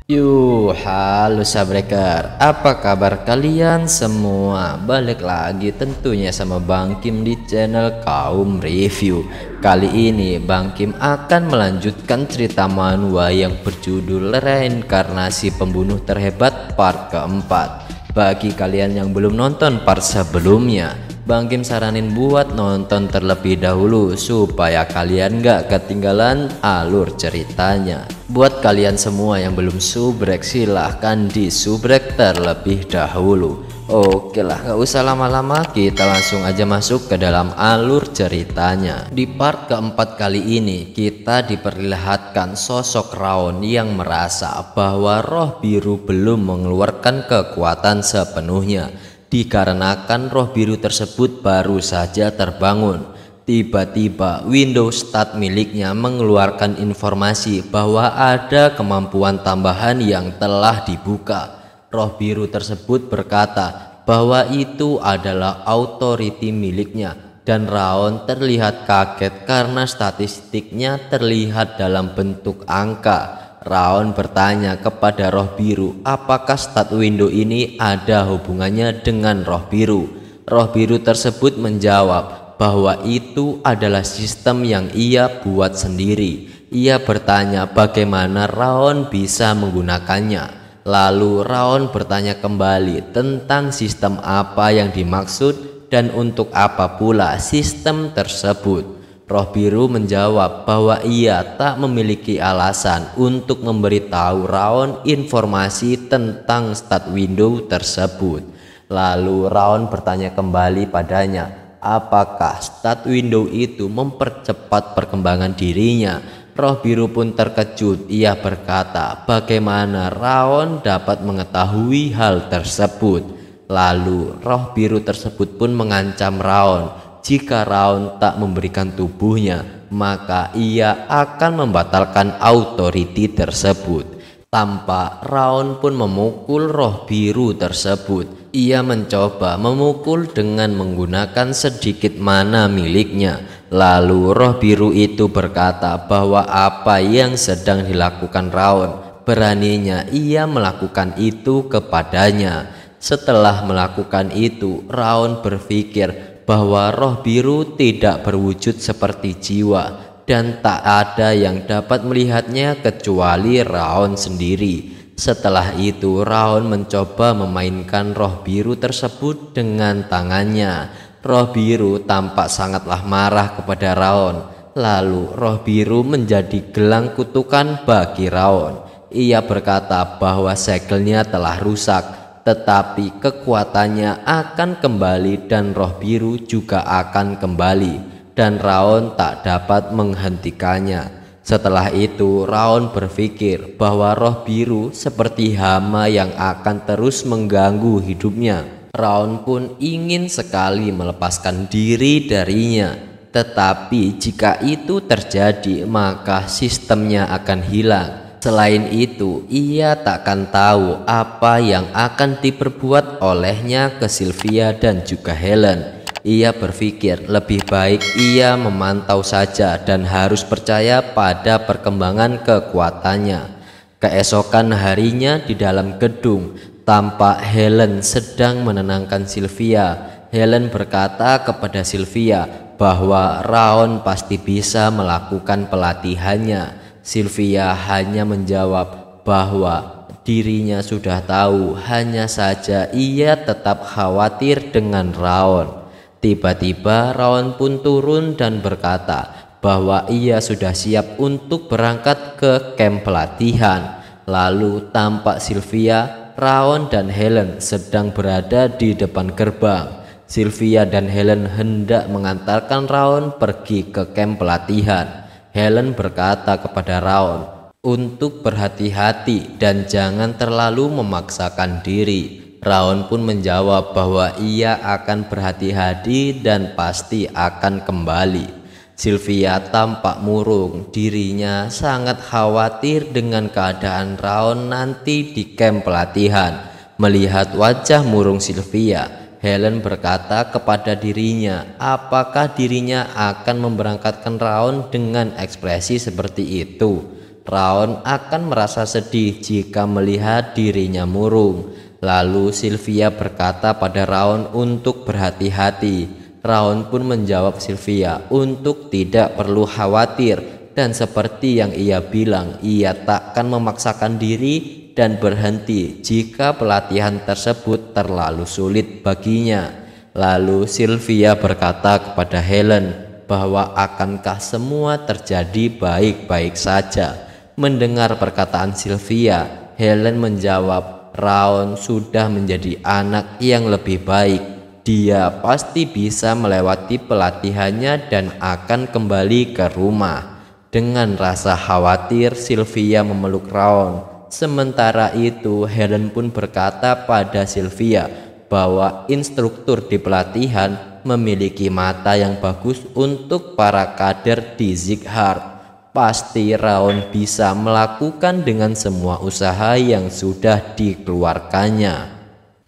Halo Sabreker, apa kabar kalian semua? Balik lagi tentunya sama Bang Kim di channel Kaum Review. Kali ini Bang Kim akan melanjutkan cerita manhwa yang berjudul Reinkarnasi Pembunuh Terhebat part keempat. Bagi kalian yang belum nonton part sebelumnya, Bang Kim saranin buat nonton terlebih dahulu supaya kalian gak ketinggalan alur ceritanya. Buat kalian semua yang belum subrek, silahkan di subrek terlebih dahulu. Oke lah, gak usah lama-lama, kita langsung aja masuk ke dalam alur ceritanya. Di part keempat kali ini kita diperlihatkan sosok Raon yang merasa bahwa roh biru belum mengeluarkan kekuatan sepenuhnya, dikarenakan roh biru tersebut baru saja terbangun. Tiba-tiba Windows Start miliknya mengeluarkan informasi bahwa ada kemampuan tambahan yang telah dibuka. Roh biru tersebut berkata bahwa itu adalah authority miliknya, dan Raon terlihat kaget karena statistiknya terlihat dalam bentuk angka. Raon bertanya kepada roh biru apakah stat window ini ada hubungannya dengan roh biru. Roh biru tersebut menjawab bahwa itu adalah sistem yang ia buat sendiri. Ia bertanya bagaimana Raon bisa menggunakannya. Lalu Raon bertanya kembali tentang sistem apa yang dimaksud dan untuk apa pula sistem tersebut. Roh biru menjawab bahwa ia tak memiliki alasan untuk memberitahu Raon informasi tentang stat window tersebut. Lalu Raon bertanya kembali padanya, apakah stat window itu mempercepat perkembangan dirinya? Roh biru pun terkejut. Ia berkata bagaimana Raon dapat mengetahui hal tersebut. Lalu roh biru tersebut pun mengancam Raon, jika Raon tak memberikan tubuhnya maka ia akan membatalkan authority tersebut. Tampak Raon pun memukul roh biru tersebut. Ia mencoba memukul dengan menggunakan sedikit mana miliknya. Lalu roh biru itu berkata bahwa apa yang sedang dilakukan Raon, beraninya ia melakukan itu kepadanya. Setelah melakukan itu, Raon berpikir bahwa roh biru tidak berwujud seperti jiwa dan tak ada yang dapat melihatnya kecuali Raon sendiri. Setelah itu Raon mencoba memainkan roh biru tersebut dengan tangannya. Roh biru tampak sangatlah marah kepada Raon. Lalu roh biru menjadi gelang kutukan bagi Raon. Ia berkata bahwa segelnya telah rusak, tetapi kekuatannya akan kembali dan roh biru juga akan kembali, dan Raon tak dapat menghentikannya. Setelah itu Raon berpikir bahwa roh biru seperti hama yang akan terus mengganggu hidupnya. Raon pun ingin sekali melepaskan diri darinya, tetapi jika itu terjadi maka sistemnya akan hilang. Selain itu, ia takkan tahu apa yang akan diperbuat olehnya ke Sylvia dan juga Helen. Ia berpikir lebih baik ia memantau saja dan harus percaya pada perkembangan kekuatannya. Keesokan harinya di dalam gedung, tampak Helen sedang menenangkan Sylvia. Helen berkata kepada Sylvia bahwa Raon pasti bisa melakukan pelatihannya. Sylvia hanya menjawab bahwa dirinya sudah tahu, hanya saja ia tetap khawatir dengan Raon. Tiba-tiba Raon pun turun dan berkata bahwa ia sudah siap untuk berangkat ke camp pelatihan. Lalu tampak Sylvia, Raon dan Helen sedang berada di depan gerbang. Sylvia dan Helen hendak mengantarkan Raon pergi ke camp pelatihan. Helen berkata kepada Raon untuk berhati-hati dan jangan terlalu memaksakan diri. Raon pun menjawab bahwa ia akan berhati-hati dan pasti akan kembali. Sylvia tampak murung, dirinya sangat khawatir dengan keadaan Raon nanti di camp pelatihan. Melihat wajah murung Sylvia, Helen berkata kepada dirinya apakah dirinya akan memberangkatkan Raon dengan ekspresi seperti itu. Raon akan merasa sedih jika melihat dirinya murung. Lalu Sylvia berkata pada Raon untuk berhati-hati. Raon pun menjawab Sylvia untuk tidak perlu khawatir, dan seperti yang ia bilang, ia takkan memaksakan diri dan berhenti jika pelatihan tersebut terlalu sulit baginya. Lalu Sylvia berkata kepada Helen bahwa akankah semua terjadi baik-baik saja. Mendengar perkataan Sylvia, Helen menjawab, Raon sudah menjadi anak yang lebih baik. Dia pasti bisa melewati pelatihannya dan akan kembali ke rumah. Dengan rasa khawatir, Sylvia memeluk Raon. Sementara itu, Helen pun berkata pada Sylvia bahwa instruktur di pelatihan memiliki mata yang bagus untuk para kader di Ziggurat. Pasti Raon bisa melakukan dengan semua usaha yang sudah dikeluarkannya.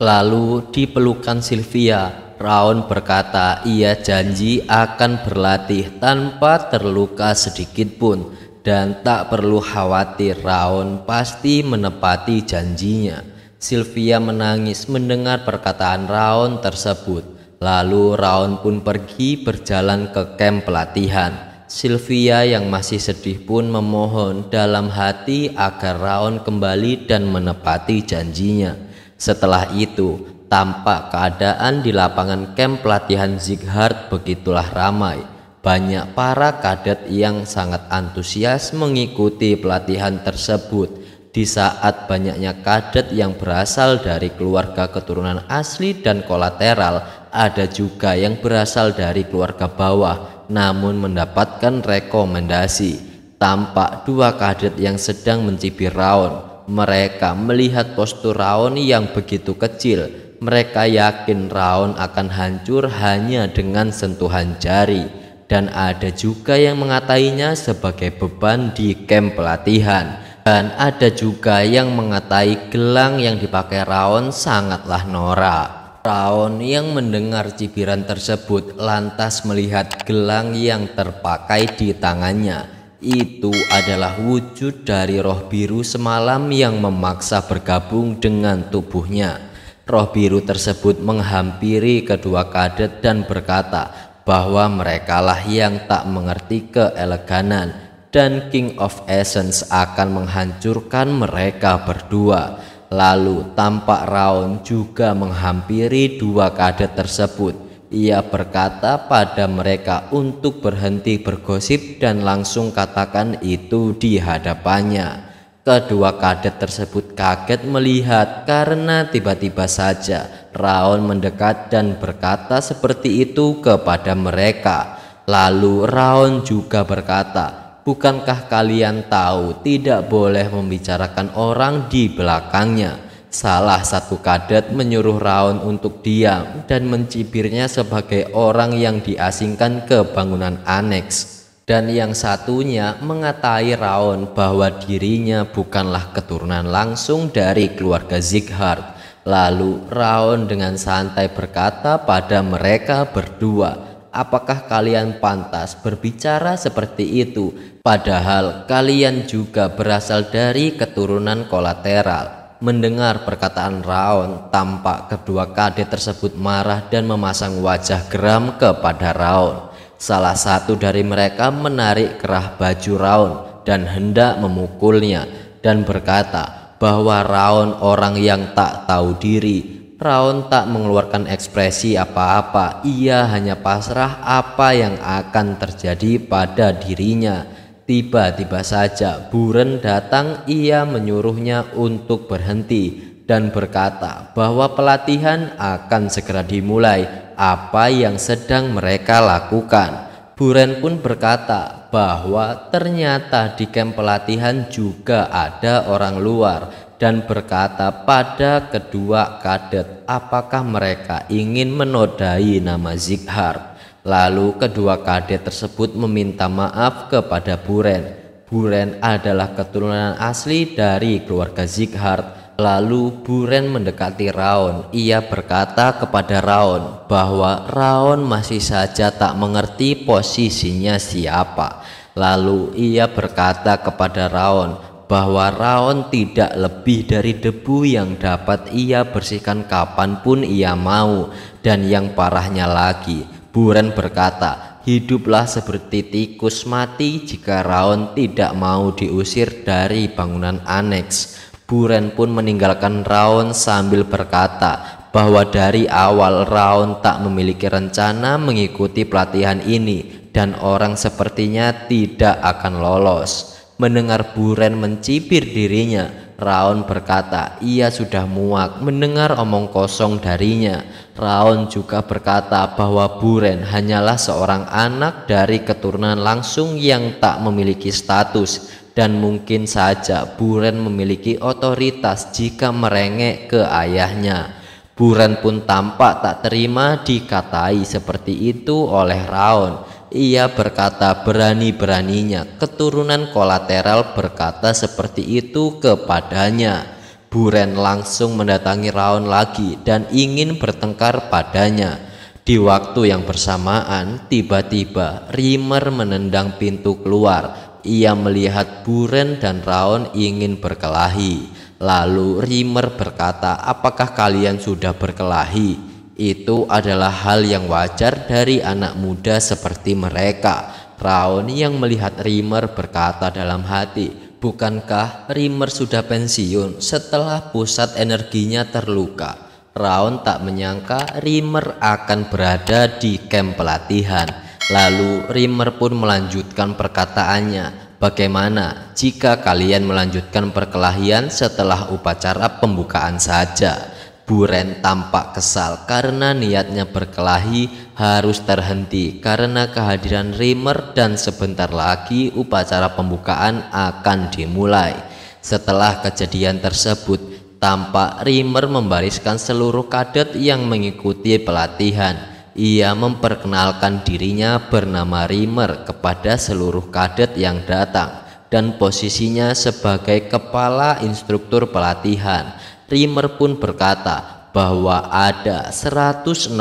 Lalu di pelukan Sylvia, Raon berkata ia janji akan berlatih tanpa terluka sedikit pun, dan tak perlu khawatir, Raon pasti menepati janjinya. Sylvia menangis mendengar perkataan Raon tersebut. Lalu Raon pun pergi berjalan ke kamp pelatihan. Sylvia yang masih sedih pun memohon dalam hati agar Raon kembali dan menepati janjinya. Setelah itu, tampak keadaan di lapangan kamp pelatihan Ziggurat begitulah ramai. Banyak para kadet yang sangat antusias mengikuti pelatihan tersebut. Di saat banyaknya kadet yang berasal dari keluarga keturunan asli dan kolateral, ada juga yang berasal dari keluarga bawah namun mendapatkan rekomendasi. Tampak dua kadet yang sedang mencibir Raon. Mereka melihat postur Raon yang begitu kecil. Mereka yakin Raon akan hancur hanya dengan sentuhan jari. Dan ada juga yang mengatainya sebagai beban di kamp pelatihan. Dan ada juga yang mengatai gelang yang dipakai Raon sangatlah norak. Raon yang mendengar cibiran tersebut lantas melihat gelang yang terpakai di tangannya. Itu adalah wujud dari roh biru semalam yang memaksa bergabung dengan tubuhnya. Roh biru tersebut menghampiri kedua kadet dan berkata bahwa merekalah yang tak mengerti keeleganan dan King of Essence akan menghancurkan mereka berdua. Lalu tampak Raon juga menghampiri dua kadet tersebut. Ia berkata pada mereka untuk berhenti bergosip dan langsung katakan itu di hadapannya. Kedua kadet tersebut kaget melihat karena tiba-tiba saja Raon mendekat dan berkata seperti itu kepada mereka. Lalu Raon juga berkata, bukankah kalian tahu tidak boleh membicarakan orang di belakangnya? Salah satu kadet menyuruh Raon untuk diam dan mencibirnya sebagai orang yang diasingkan ke bangunan aneks. Dan yang satunya mengatai Raon bahwa dirinya bukanlah keturunan langsung dari keluarga Ziggurat. Lalu Raon dengan santai berkata pada mereka berdua, apakah kalian pantas berbicara seperti itu? Padahal kalian juga berasal dari keturunan kolateral. Mendengar perkataan Raon, tampak kedua kadet tersebut marah dan memasang wajah geram kepada Raon. Salah satu dari mereka menarik kerah baju Raon dan hendak memukulnya dan berkata bahwa Raon orang yang tak tahu diri. Raon tak mengeluarkan ekspresi apa-apa, ia hanya pasrah apa yang akan terjadi pada dirinya. Tiba-tiba saja Buren datang, ia menyuruhnya untuk berhenti dan berkata bahwa pelatihan akan segera dimulai, apa yang sedang mereka lakukan. Buren pun berkata bahwa ternyata di kamp pelatihan juga ada orang luar dan berkata pada kedua kadet apakah mereka ingin menodai nama Ziggurat. Lalu kedua kadet tersebut meminta maaf kepada Buren. Buren adalah keturunan asli dari keluarga Ziggurat. Lalu Buren mendekati Raon. Ia berkata kepada Raon bahwa Raon masih saja tak mengerti posisinya siapa. Lalu ia berkata kepada Raon bahwa Raon tidak lebih dari debu yang dapat ia bersihkan kapanpun ia mau. Dan yang parahnya lagi, Buren berkata, hiduplah seperti tikus mati jika Raon tidak mau diusir dari bangunan aneks. Buren pun meninggalkan Raon sambil berkata bahwa dari awal Raon tak memiliki rencana mengikuti pelatihan ini dan orang sepertinya tidak akan lolos. Mendengar Buren mencibir dirinya, Raon berkata ia sudah muak mendengar omong kosong darinya. Raon juga berkata bahwa Buren hanyalah seorang anak dari keturunan langsung yang tak memiliki status, dan mungkin saja Buren memiliki otoritas jika merengek ke ayahnya. Buren pun tampak tak terima dikatai seperti itu oleh Raon. Ia berkata berani-beraninya keturunan kolateral berkata seperti itu kepadanya. Buren langsung mendatangi Raon lagi dan ingin bertengkar padanya. Di waktu yang bersamaan, tiba-tiba Rimmer menendang pintu keluar. Ia melihat Buren dan Raon ingin berkelahi. Lalu Rimmer berkata, apakah kalian sudah berkelahi? Itu adalah hal yang wajar dari anak muda seperti mereka. Raon yang melihat Rimmer berkata dalam hati, bukankah Rimmer sudah pensiun setelah pusat energinya terluka? Raon tak menyangka Rimmer akan berada di kamp pelatihan. Lalu Rimmer pun melanjutkan perkataannya, bagaimana jika kalian melanjutkan perkelahian setelah upacara pembukaan saja? Buren tampak kesal karena niatnya berkelahi harus terhenti karena kehadiran Rimmer dan sebentar lagi upacara pembukaan akan dimulai. Setelah kejadian tersebut, tampak Rimmer membariskan seluruh kadet yang mengikuti pelatihan. Ia memperkenalkan dirinya bernama Rimmer kepada seluruh kadet yang datang dan posisinya sebagai kepala instruktur pelatihan. Rimmer pun berkata bahwa ada 160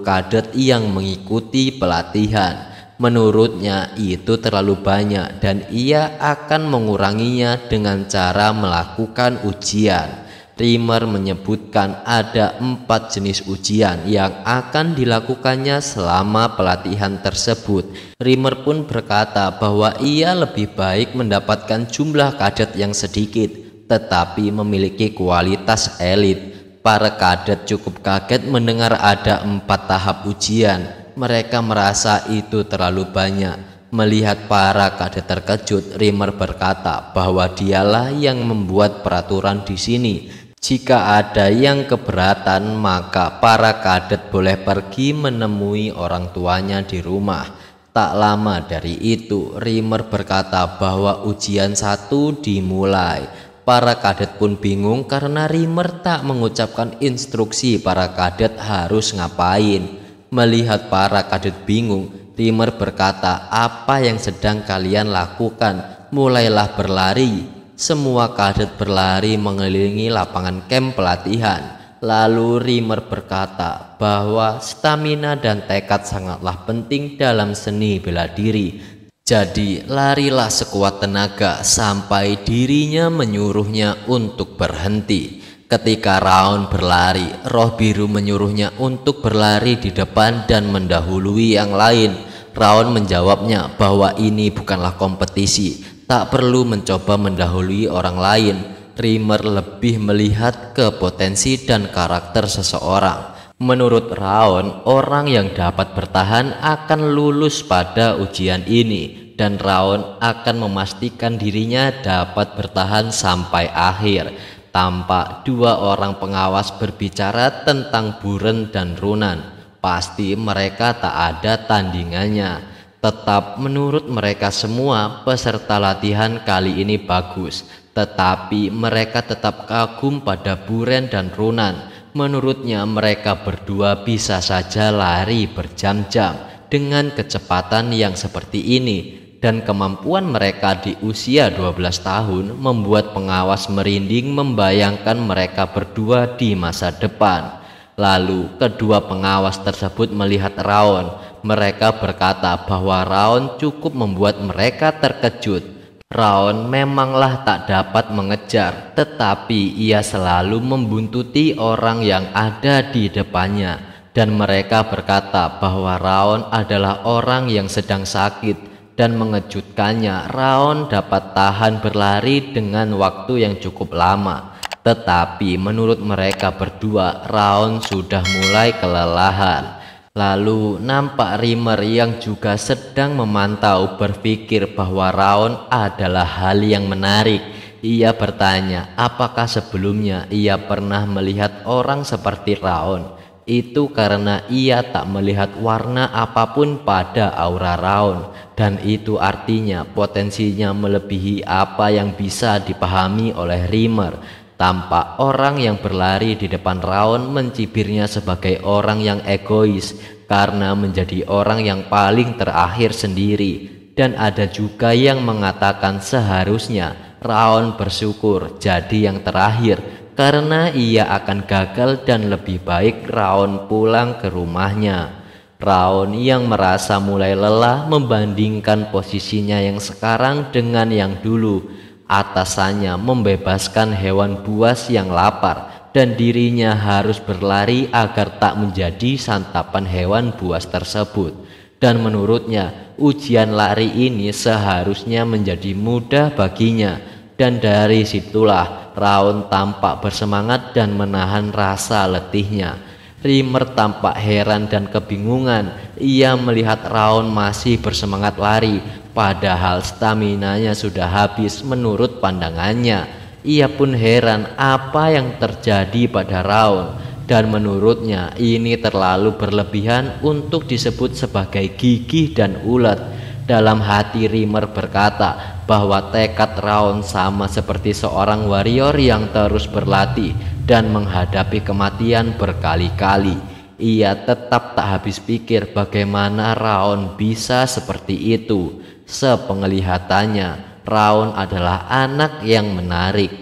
kadet yang mengikuti pelatihan. Menurutnya itu terlalu banyak dan ia akan menguranginya dengan cara melakukan ujian. Rimmer menyebutkan ada 4 jenis ujian yang akan dilakukannya selama pelatihan tersebut. Rimmer pun berkata bahwa ia lebih baik mendapatkan jumlah kadet yang sedikit tetapi memiliki kualitas elit. Para kadet cukup kaget mendengar ada 4 tahap ujian. Mereka merasa itu terlalu banyak. Melihat para kadet terkejut, Rimmer berkata bahwa dialah yang membuat peraturan di sini. Jika ada yang keberatan, maka para kadet boleh pergi menemui orang tuanya di rumah. Tak lama dari itu, Rimmer berkata bahwa ujian 1 dimulai. Para kadet pun bingung karena Rimmer tak mengucapkan instruksi para kadet harus ngapain. Melihat para kadet bingung, Rimmer berkata, apa yang sedang kalian lakukan? Mulailah berlari. Semua kadet berlari mengelilingi lapangan kamp pelatihan. Lalu Rimmer berkata bahwa stamina dan tekad sangatlah penting dalam seni bela diri. Jadi larilah sekuat tenaga sampai dirinya menyuruhnya untuk berhenti. Ketika Raon berlari, roh biru menyuruhnya untuk berlari di depan dan mendahului yang lain. Raon menjawabnya bahwa ini bukanlah kompetisi, tak perlu mencoba mendahului orang lain. Rimmer lebih melihat ke potensi dan karakter seseorang. Menurut Raon, orang yang dapat bertahan akan lulus pada ujian ini, dan Raon akan memastikan dirinya dapat bertahan sampai akhir. Tampak 2 orang pengawas berbicara tentang Buren dan Runan. Pasti mereka tak ada tandingannya. Tetap menurut mereka semua peserta latihan kali ini bagus, tetapi mereka tetap kagum pada Buren dan Runan. Menurutnya mereka berdua bisa saja lari berjam-jam dengan kecepatan yang seperti ini, dan kemampuan mereka di usia 12 tahun membuat pengawas merinding membayangkan mereka berdua di masa depan. Lalu kedua pengawas tersebut melihat Raon. Mereka berkata bahwa Raon cukup membuat mereka terkejut. Raon memanglah tak dapat mengejar, tetapi ia selalu membuntuti orang yang ada di depannya. Dan mereka berkata bahwa Raon adalah orang yang sedang sakit. Dan mengejutkannya, Raon dapat tahan berlari dengan waktu yang cukup lama. Tetapi menurut mereka berdua, Raon sudah mulai kelelahan. Lalu nampak Rimmer yang juga sedang memantau berpikir bahwa Raon adalah hal yang menarik. Ia bertanya apakah sebelumnya ia pernah melihat orang seperti Raon. Itu karena ia tak melihat warna apapun pada aura Raon, dan itu artinya potensinya melebihi apa yang bisa dipahami oleh Rimmer. Tampak orang yang berlari di depan Raon mencibirnya sebagai orang yang egois karena menjadi orang yang paling terakhir sendiri. Dan ada juga yang mengatakan seharusnya Raon bersyukur jadi yang terakhir karena ia akan gagal dan lebih baik Raon pulang ke rumahnya. Raon yang merasa mulai lelah membandingkan posisinya yang sekarang dengan yang dulu. Atasannya membebaskan hewan buas yang lapar dan dirinya harus berlari agar tak menjadi santapan hewan buas tersebut. Dan menurutnya ujian lari ini seharusnya menjadi mudah baginya. Dan dari situlah Raon tampak bersemangat dan menahan rasa letihnya. Rimmer tampak heran dan kebingungan. Ia melihat Raon masih bersemangat lari, padahal staminanya sudah habis menurut pandangannya. Ia pun heran apa yang terjadi pada Raon, dan menurutnya ini terlalu berlebihan untuk disebut sebagai gigih dan ulet. Dalam hati Rimmer berkata bahwa tekad Raon sama seperti seorang warrior yang terus berlatih dan menghadapi kematian berkali-kali. Ia tetap tak habis pikir bagaimana Raon bisa seperti itu. Sepenglihatannya, Raon adalah anak yang menarik.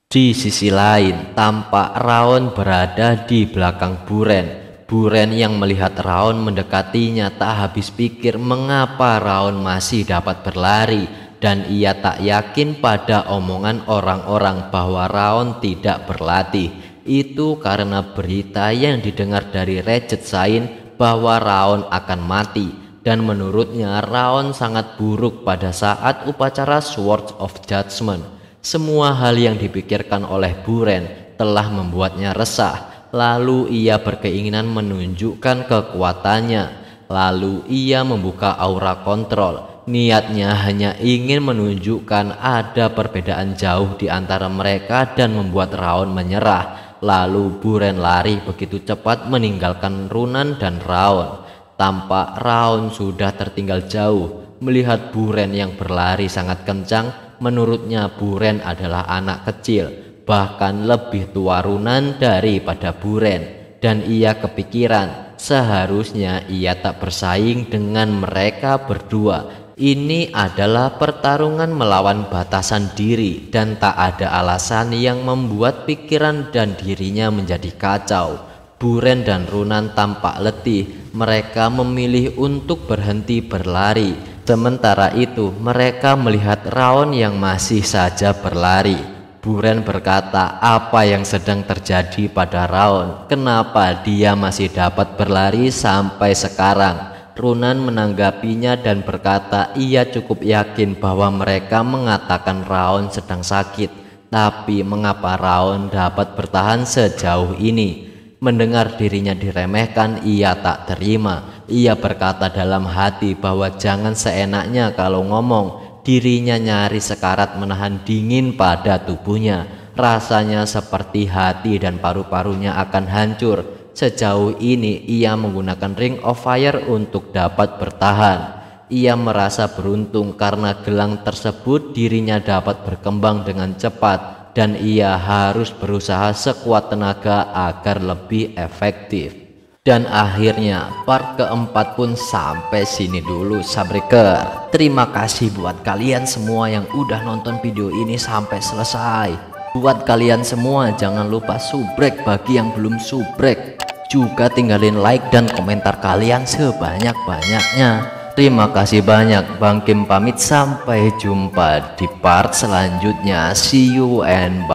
Di sisi lain, tampak Raon berada di belakang Buren. Buren yang melihat Raon mendekatinya tak habis pikir mengapa Raon masih dapat berlari, dan ia tak yakin pada omongan orang-orang bahwa Raon tidak berlatih. Itu karena berita yang didengar dari Ratchet Sain bahwa Raon akan mati, dan menurutnya Raon sangat buruk pada saat upacara Sword of Judgment. Semua hal yang dipikirkan oleh Buren telah membuatnya resah. Lalu ia berkeinginan menunjukkan kekuatannya. Lalu ia membuka aura kontrol. Niatnya hanya ingin menunjukkan ada perbedaan jauh di antara mereka dan membuat Raon menyerah. Lalu Buren lari begitu cepat meninggalkan Runan dan Raon. Tampak Raon sudah tertinggal jauh. Melihat Buren yang berlari sangat kencang, menurutnya Buren adalah anak kecil, bahkan lebih tua Runan daripada Buren. Dan ia kepikiran seharusnya ia tak bersaing dengan mereka berdua. Ini adalah pertarungan melawan batasan diri, dan tak ada alasan yang membuat pikiran dan dirinya menjadi kacau. Buren dan Runan tampak letih. Mereka memilih untuk berhenti berlari. Sementara itu mereka melihat Raon yang masih saja berlari. Buren berkata apa yang sedang terjadi pada Raon, kenapa dia masih dapat berlari sampai sekarang. Runan menanggapinya dan berkata ia cukup yakin bahwa mereka mengatakan Raon sedang sakit, tapi mengapa Raon dapat bertahan sejauh ini. Mendengar dirinya diremehkan, ia tak terima. Ia berkata dalam hati bahwa jangan seenaknya kalau ngomong. Dirinya nyaris sekarat menahan dingin pada tubuhnya. Rasanya seperti hati dan paru-parunya akan hancur. Sejauh ini ia menggunakan Ring of Fire untuk dapat bertahan. Ia merasa beruntung karena gelang tersebut dirinya dapat berkembang dengan cepat, dan ia harus berusaha sekuat tenaga agar lebih efektif. Dan akhirnya part keempat pun sampai sini dulu Subbreaker. Terima kasih buat kalian semua yang udah nonton video ini sampai selesai. Buat kalian semua jangan lupa subrek bagi yang belum subrek. Juga tinggalin like dan komentar kalian sebanyak-banyaknya. Terima kasih banyak. Bang Kim pamit, sampai jumpa di part selanjutnya. See you and bye.